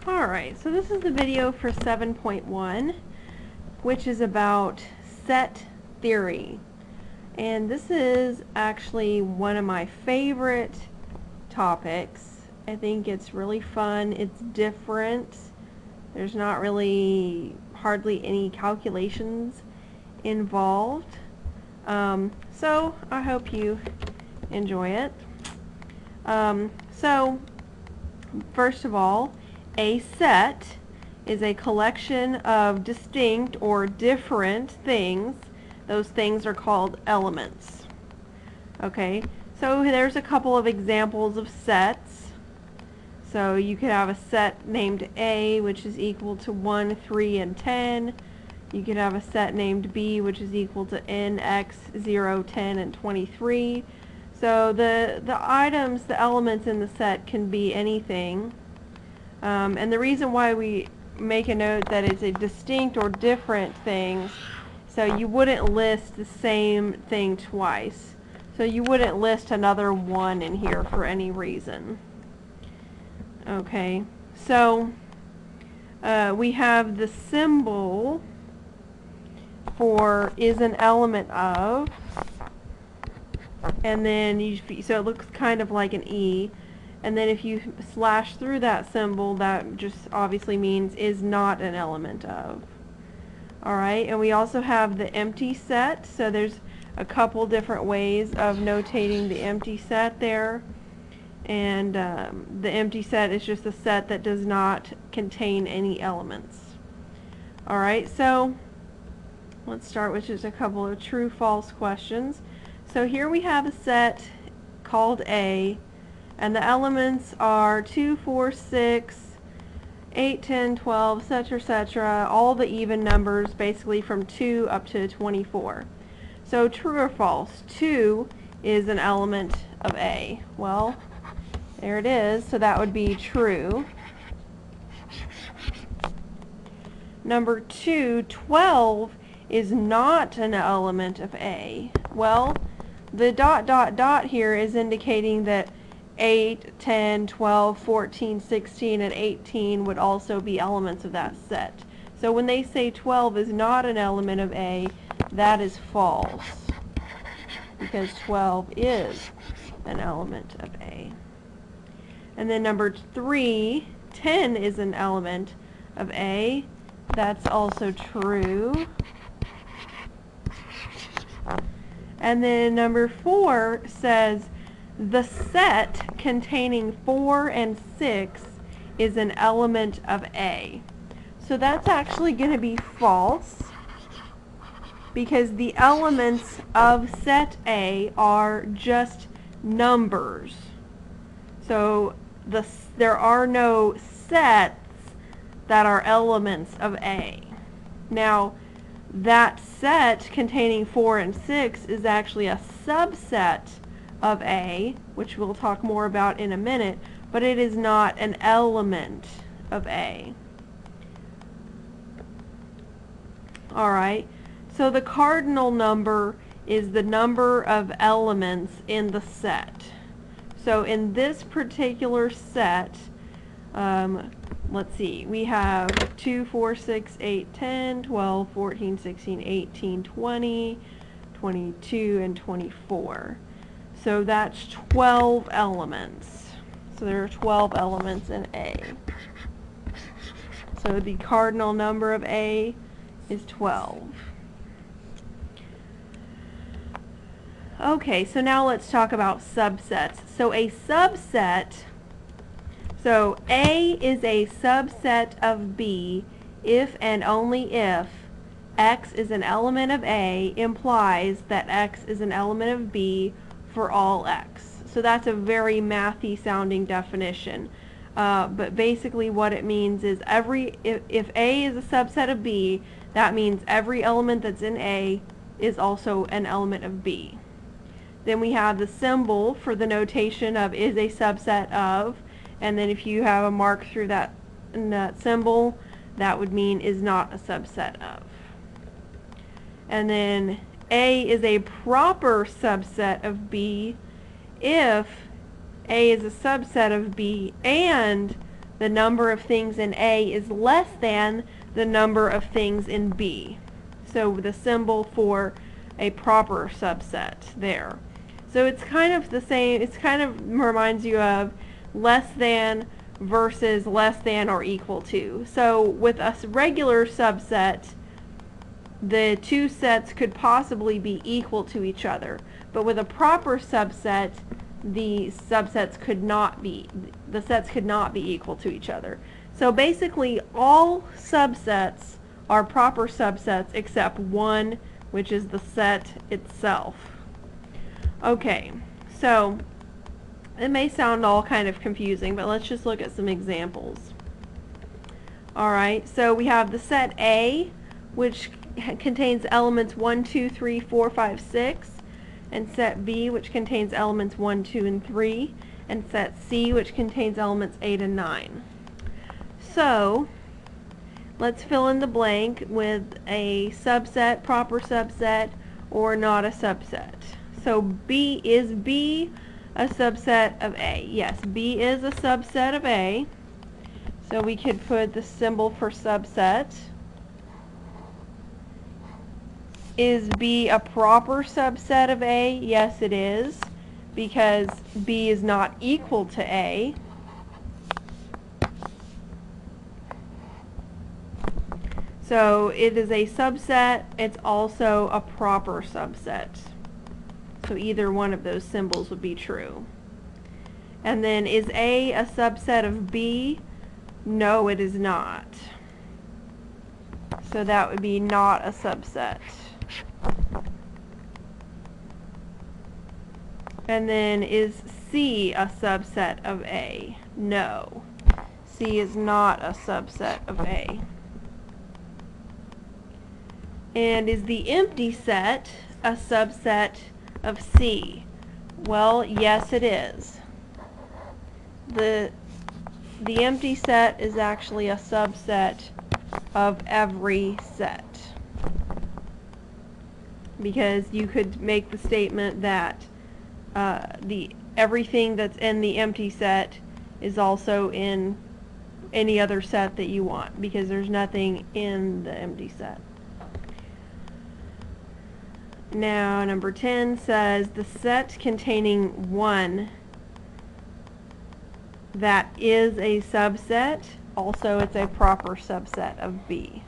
Alright, so this is the video for 7.1, which is about set theory. And this is actually one of my favorite topics. I think it's really fun, it's different, there's not really hardly any calculations involved. So I hope you enjoy it. So first of all, a set is a collection of distinct or different things. Those things are called elements. Okay, so there's a couple of examples of sets. So you could have a set named A, which is equal to 1, 3, and 10. You could have a set named B, which is equal to n, x, 0, 10, and 23. So the items, the elements in the set can be anything. And the reason why we make a note that it's a distinct or different things, so you wouldn't list the same thing twice. So you wouldn't list another 1 in here for any reason. Okay, so we have the symbol for is an element of, and then so it looks kind of like an E. And then if you slash through that symbol, that just obviously means is not an element of. Alright, and we also have the empty set. So there's a couple different ways of notating the empty set there. And the empty set is just a set that does not contain any elements. Alright, so let's start with just a couple of true-false questions. So here we have a set called A. And the elements are 2, 4, 6, 8, 10, 12, etc., etc., all the even numbers basically from 2 up to 24. So true or false? 2 is an element of A. Well, there it is, so that would be true. Number 2, 12 is not an element of A. Well, the dot dot dot here is indicating that 8, 10, 12, 14, 16, and 18 would also be elements of that set. So when they say 12 is not an element of A, that is false, because 12 is an element of A. And then number 3, 10 is an element of A. That's also true. And then number 4 says the set containing 4 and 6 is an element of A. So that's actually going to be false, because the elements of set A are just numbers. So there are no sets that are elements of A. Now, that set containing 4 and 6 is actually a subset of A, which we'll talk more about in a minute, but it is not an element of A. Alright, so the cardinal number is the number of elements in the set. So in this particular set, let's see, we have 2, 4, 6, 8, 10, 12, 14, 16, 18, 20, 22, and 24. So that's 12 elements. So there are 12 elements in A. So the cardinal number of A is 12. Okay, so now let's talk about subsets. So a subset, so A is a subset of B if and only if X is an element of A implies that X is an element of B for all X. So that's a very mathy sounding definition. But basically what it means is if A is a subset of B, that means every element that's in A is also an element of B. Then we have the symbol for the notation of is a subset of, and then if you have a mark through that symbol, that would mean is not a subset of. And then A is a proper subset of B if A is a subset of B and the number of things in A is less than the number of things in B. So the symbol for a proper subset there. So it's kind of the same, it's kind of reminds you of less than versus less than or equal to. So with a regular subset, the two sets could possibly be equal to each other. But with a proper subset, the sets could not be equal to each other. So basically all subsets are proper subsets except one, which is the set itself. Okay, so it may sound all kind of confusing, but let's just look at some examples. Alright, so we have the set A, which contains elements 1, 2, 3, 4, 5, 6, and set B, which contains elements 1, 2, and 3, and set C, which contains elements 8 and 9. So let's fill in the blank with a subset, proper subset, or not a subset. So is B a subset of A? Yes, B is a subset of A. So we could put the symbol for subset. Is B a proper subset of A? Yes, it is, because B is not equal to A. So it is a subset, it's also a proper subset. So either one of those symbols would be true. And then is A a subset of B? No, it is not. So that would be not a subset. And then is C a subset of A? No. C is not a subset of A. And is the empty set a subset of C? Well, yes it is. The empty set is actually a subset of every set. Because you could make the statement that everything that's in the empty set is also in any other set that you want, because there's nothing in the empty set. Now, number 10 says the set containing 1 that is a subset, also it's a proper subset of B.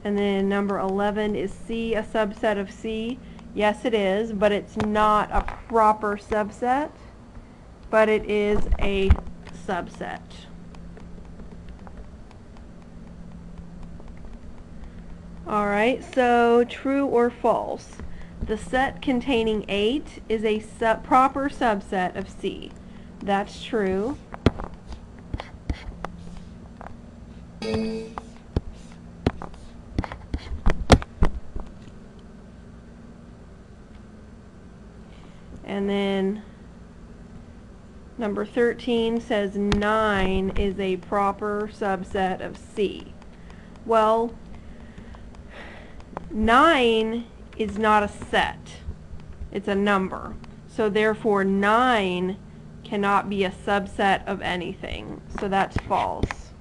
And then number 11, is C a subset of C? Yes, it is, but it's not a proper subset, but it is a subset. Alright, so true or false? The set containing 8 is a proper subset of C. That's true. And then number 13 says 9 is a proper subset of C. Well, 9 is not a set. It's a number. So therefore 9 cannot be a subset of anything. So that's false.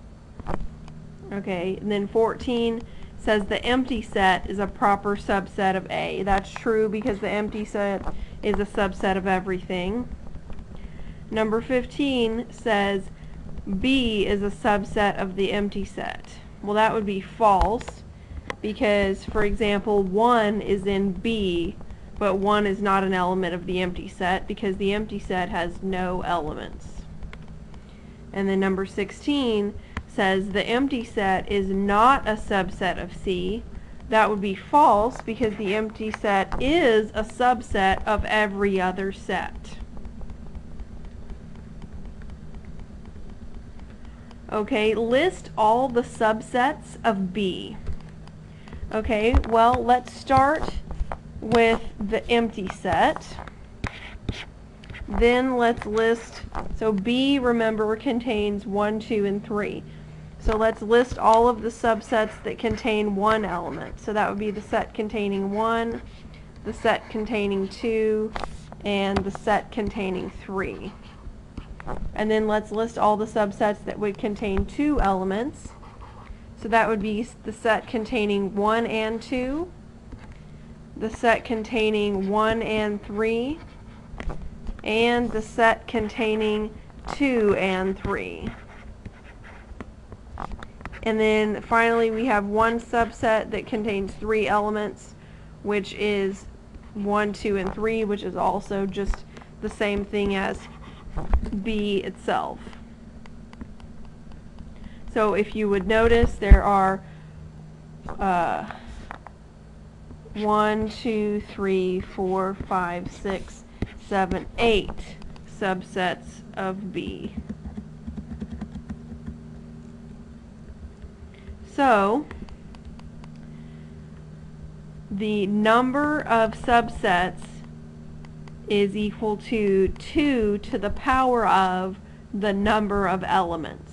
Okay, and then 14 says the empty set is a proper subset of A. That's true because the empty set is a subset of everything. Number 15 says B is a subset of the empty set. Well, that would be false because, for example, 1 is in B, but 1 is not an element of the empty set because the empty set has no elements. And then number 16 says the empty set is not a subset of C. That would be false because the empty set is a subset of every other set. Okay, list all the subsets of B. Okay, well, let's start with the empty set. Then let's list, so B, remember, contains 1, 2, and 3. So let's list all of the subsets that contain one element. So that would be the set containing 1, the set containing 2, and the set containing 3. And then let's list all the subsets that would contain 2 elements. So that would be the set containing 1 and 2, the set containing 1 and 3, and the set containing 2 and 3. And then finally we have one subset that contains 3 elements, which is 1, 2, and 3, which is also just the same thing as B itself. So if you would notice, there are 1, 2, 3, 4, 5, 6, 7, 8 subsets of B. So the number of subsets is equal to 2 to the power of the number of elements.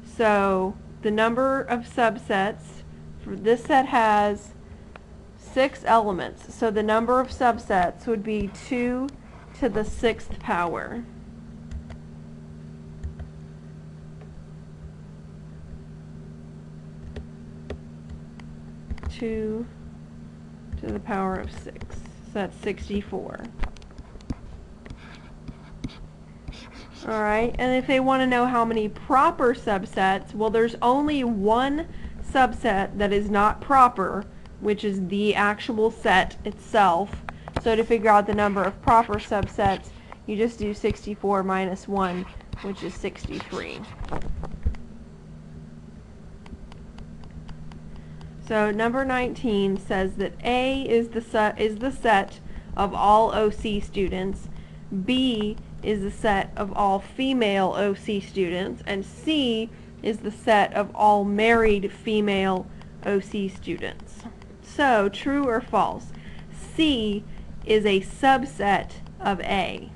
So the number of subsets for this set has 6 elements. So the number of subsets would be 2 to the 6th power. To the power of 6. So that's 64. Alright, and if they want to know how many proper subsets, well, there's only one subset that is not proper, which is the actual set itself. So to figure out the number of proper subsets, you just do 64 minus 1, which is 63. So number 19 says that A is the set of all OC students, B is the set of all female OC students, and C is the set of all married female OC students. So, true or false? C is a subset of A.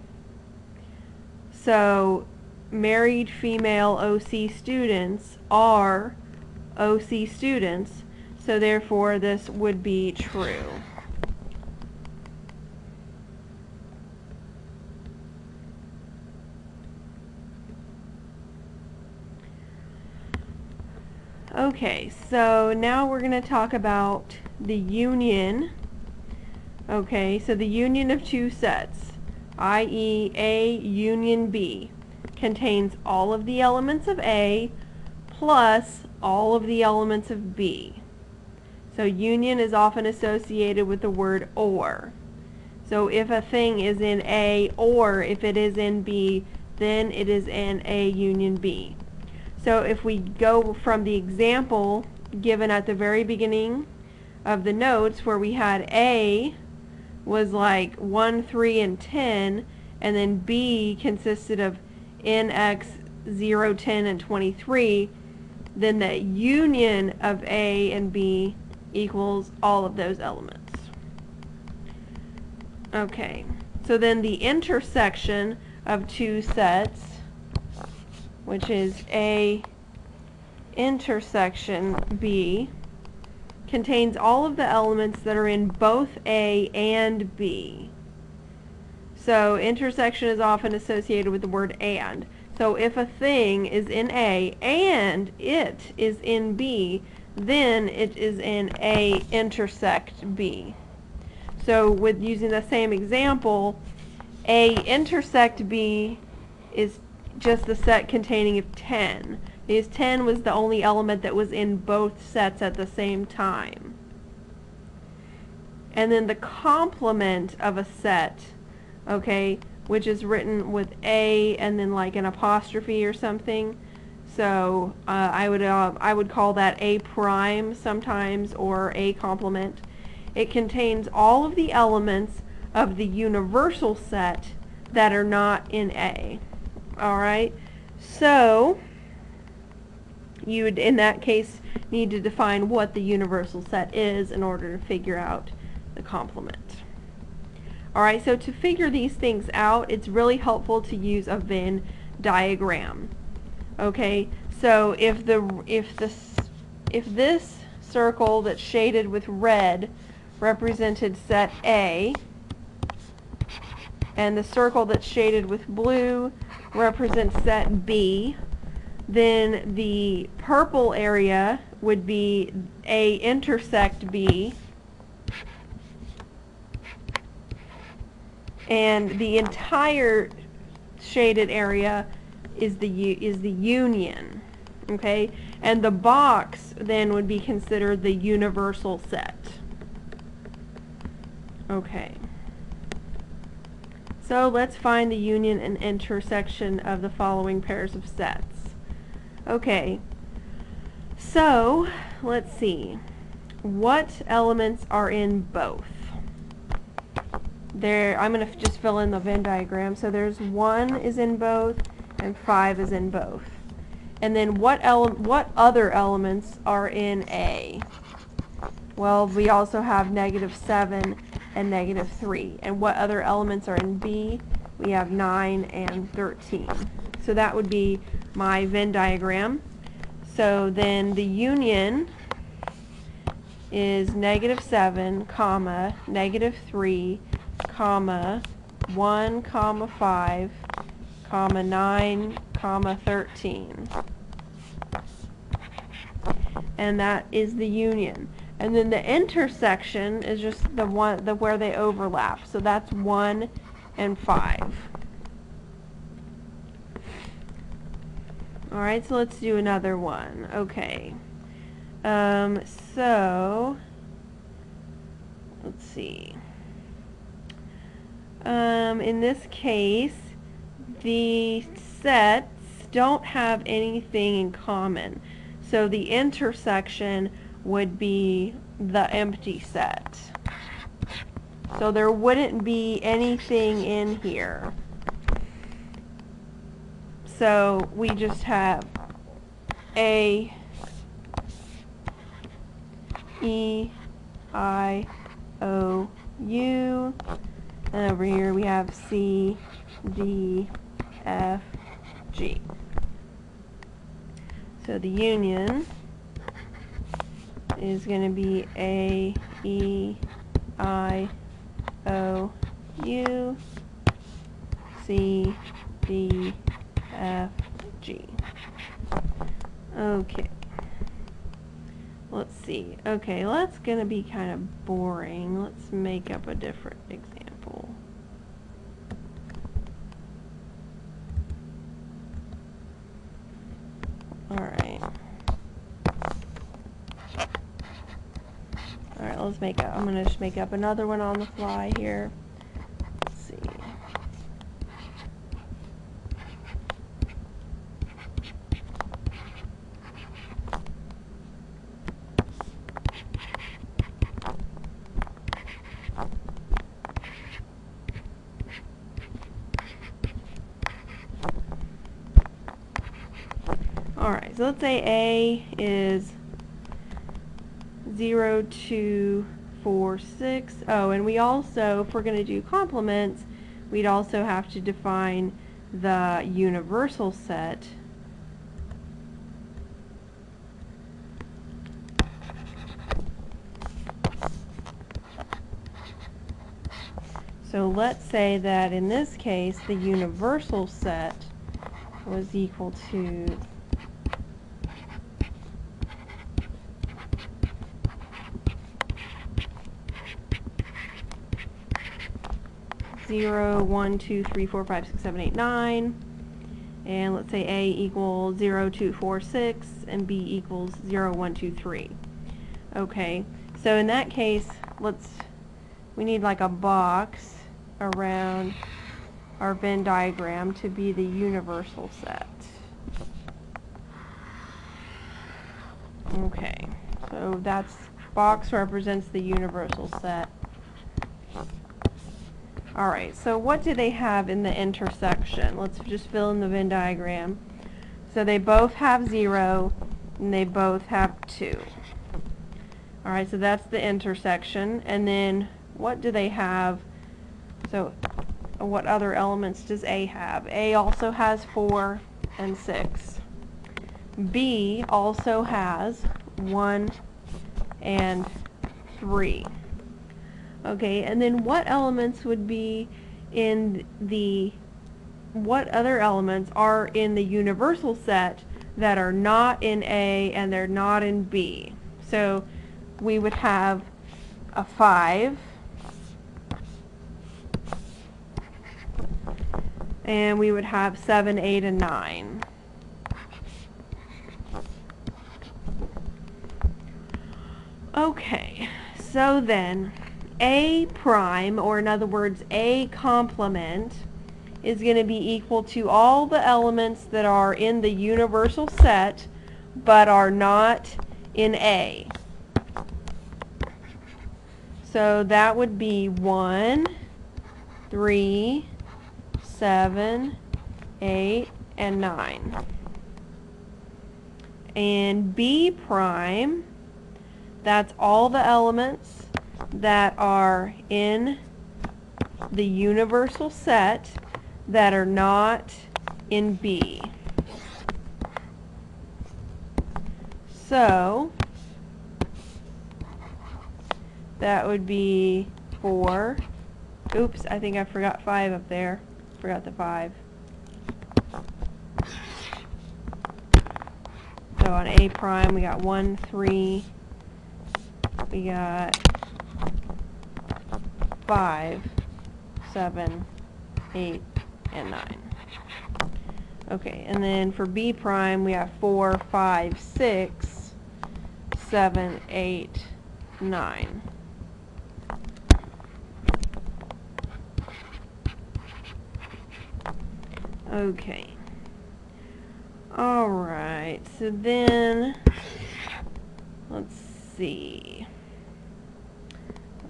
So, married female OC students are OC students, so therefore this would be true. Okay, so now we're going to talk about the union. Okay, so the union of two sets, i.e. A union B, contains all of the elements of A plus all of the elements of B. So union is often associated with the word or. So if a thing is in A or if it is in B, then it is in A union B. So if we go from the example given at the very beginning of the notes where we had A was like 1, 3, and 10, and then B consisted of NX 0, 10, and 23, then the union of A and B equals all of those elements. Okay, so then the intersection of two sets, which is A intersection B, contains all of the elements that are in both A and B. So intersection is often associated with the word and. So if a thing is in A and it is in B, then it is in A intersect B. So with using the same example, A intersect B is just the set containing of 10. Because 10 was the only element that was in both sets at the same time. And then the complement of a set, okay, which is written with A and then like an apostrophe or something. So I would call that A prime sometimes, or A complement. It contains all of the elements of the universal set that are not in A. Alright, so you would in that case need to define what the universal set is in order to figure out the complement. Alright, so to figure these things out, it's really helpful to use a Venn diagram. Okay, so if this circle that's shaded with red represented set A, and the circle that's shaded with blue represents set B. Then the purple area would be A intersect B, and the entire shaded area is the union. Okay, and the box then would be considered the universal set. Okay, so let's find the union and intersection of the following pairs of sets. Okay, so let's see, what elements are in both? There, I'm going to just fill in the Venn diagram. So there's 1 is in both and 5 is in both. And then what other elements are in A? Well, we also have -7 and -3. And what other elements are in B? We have 9 and 13. So that would be my Venn diagram. So then the union is -7, comma, -3, comma, 1, comma, 5, comma, 9, comma, 13. And that is the union. And then the intersection is just where they overlap. So that's 1 and 5. Alright, so let's do another one. Okay. So let's see. In this case, the sets don't have anything in common. So the intersection would be the empty set. So there wouldn't be anything in here. So we just have A, E, I, O, U, and over here we have C, D, F, G. So the union is going to be A, E, I, O, U, C, D, F, G. Okay. Let's see. Okay, that's going to be kind of boring. Let's make up a different example. Alright. Alright, let's make up. I'm going to just make up another one on the fly here. Let's see. Alright, so let's say A is 0, 2, 4, 6. Oh, and we also, if we're going to do complements, we'd also have to define the universal set. So let's say that in this case, the universal set was equal to 0, 1, 2, 3, 4, 5, 6, 7, 8, 9. And let's say A equals 0, 2, 4, 6, and B equals 0, 1, 2, 3. Okay, so in that case, we need like a box around our Venn diagram to be the universal set. Okay, so that's box represents the universal set. Alright, so what do they have in the intersection? Let's just fill in the Venn diagram. So they both have 0, and they both have 2. Alright, so that's the intersection. And then what do they have? So what other elements does A have? A also has 4 and 6. B also has 1 and 3. Okay, and then what elements would be what other elements are in the universal set that are not in A and they're not in B. So we would have a 5, and we would have 7, 8, and 9. Okay, so then A prime, or in other words A complement, is going to be equal to all the elements that are in the universal set but are not in A. So that would be 1, 3, 7, 8, and 9. And B prime, that's all the elements that are in the universal set that are not in B. So that would be 4. Oops, I think I forgot 5 up there. Forgot the 5. So on A prime we got 1, 3, we got 5, 7, 8, and 9. Okay, and then for B prime we have 4, 5, 6, 7, 8, 9. Okay. Alright, so then let's see.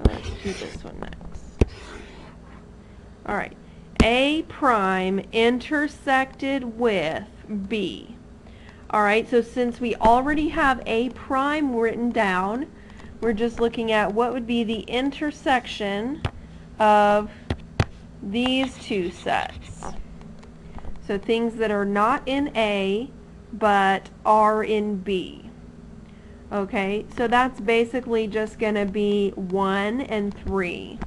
Let's do this one next. Alright. A prime intersected with B. Alright, so since we already have A prime written down, we're just looking at what would be the intersection of these two sets. So things that are not in A but are in B. Okay, so that's basically just going to be 1 and 3.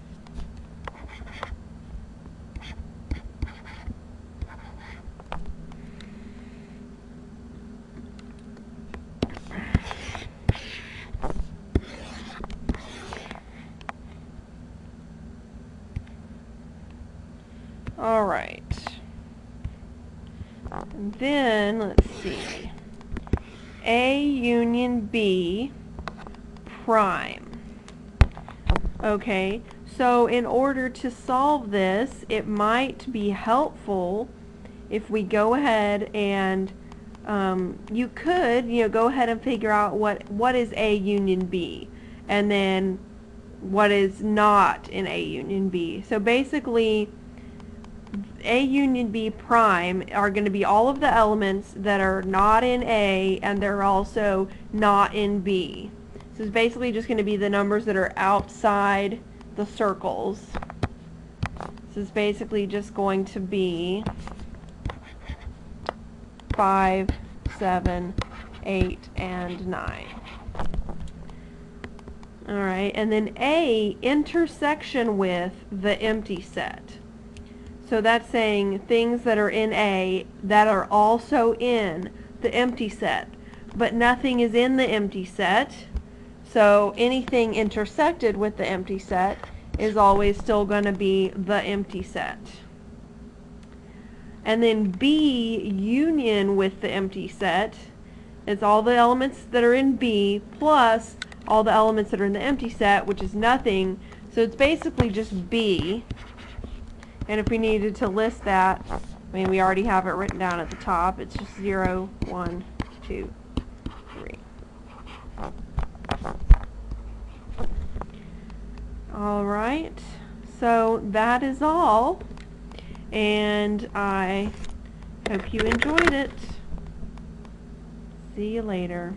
All right. And then, let's see. A union B prime. Okay, so in order to solve this, it might be helpful if we go ahead and you could, go ahead and figure out what is A union B, and then what is not in A union B. So basically, A union B prime are going to be all of the elements that are not in A and they're also not in B. So it's basically just going to be the numbers that are outside the circles. So it's basically just going to be 5, 7, 8, and 9. Alright, and then A intersection with the empty set. So that's saying things that are in A that are also in the empty set, but nothing is in the empty set, so anything intersected with the empty set is always still going to be the empty set. And then B union with the empty set is all the elements that are in B plus all the elements that are in the empty set, which is nothing, so it's basically just B. And if we needed to list that, I mean, we already have it written down at the top. It's just 0, 1, 2, 3. All right, so that is all, and I hope you enjoyed it. See you later.